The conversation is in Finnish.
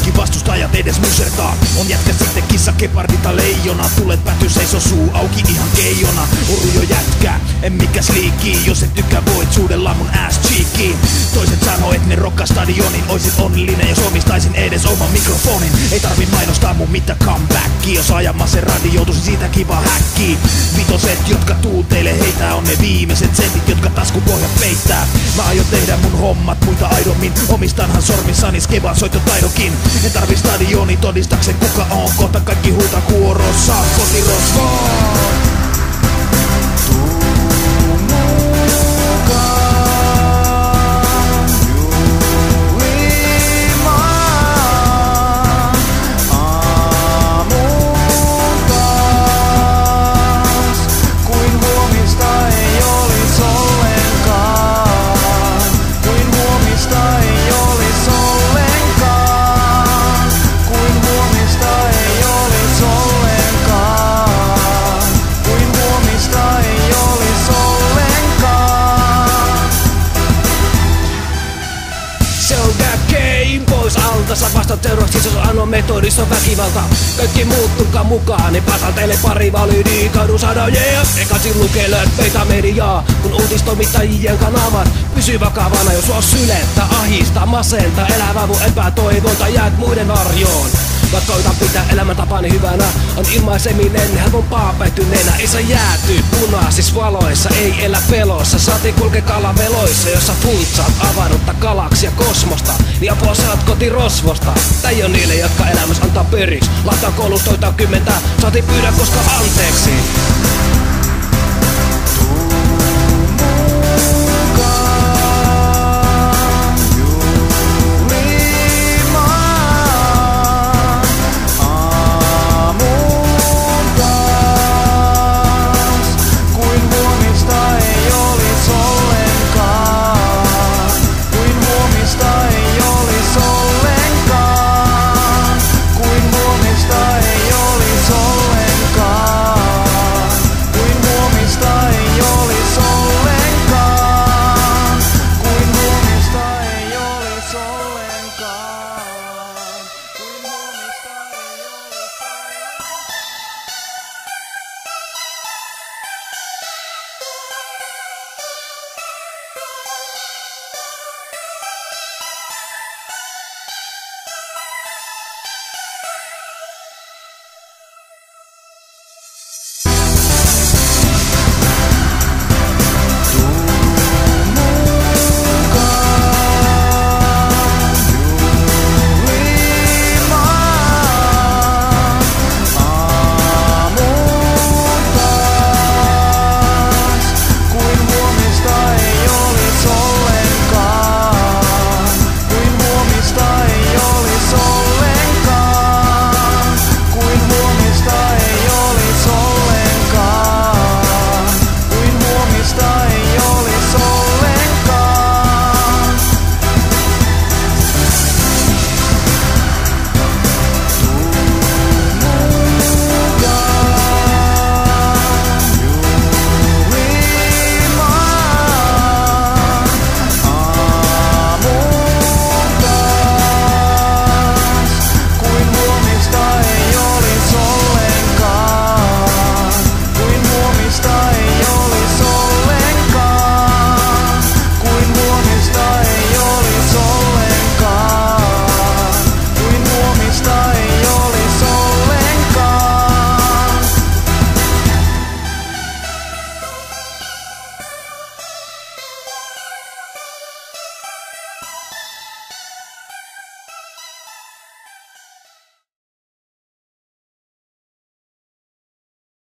kaikki vastustajat edes musertaa. On jätkä sitten kissa, gepardi tai leijona. Tulet pääty seiso suu auki ihan keijona. Uru jo jätkä, en mikäs liikii. Jos et tykkää voit suudella mun ass cheekiin. Toiset sanoo et ne rokkaa stadionin. Oisin onnellinen jos omistaisin edes oman mikrofonin. Ei tarvi mainostaa mun mitä comebackia. Jos ajamassa radio joutuisin siitä kiva häkkiin. Vitoset jotka tuu teille heitä on ne viimeiset sentit jotka taskupohjat peittää. Mä aion tehdä mun hommat muita aidommin. Omistanhan sormissani skevan soittotaidokin. En tarvi stadioni todistaksen kuka on. Kohta kaikki huutaa kuorossa kotirosvoon. Pois alta, sä vastat seuraavaksi, jos anno metodissa on väkivalta. Kaikki muut tulkaa mukaan, niin päätän teille pari valyydiä. Kadun saada ekaisin lukee löppeitä mediaa. Kun uutistoimittajien kanavat pysy vakavana, jos sua sylettä, ahista, masenta, elävää mun epätoivonta, jäät muiden varjoon. Mä koitan pitää elämäntapani hyvänä, on ilmaiseminen helpompaa pettyneenä. Ei saa jääty punaisissa valoissa, ei elä pelossa. Saati kulke kalaveloissa, jossa funtsaat avaruutta, galaksia, kosmosta. Niin apua saat kotirosvosta. Tää ei oo niille, jotka elämässä antaa periksi. Laittaa koulustoita 10, saati pyydä koska anteeksi.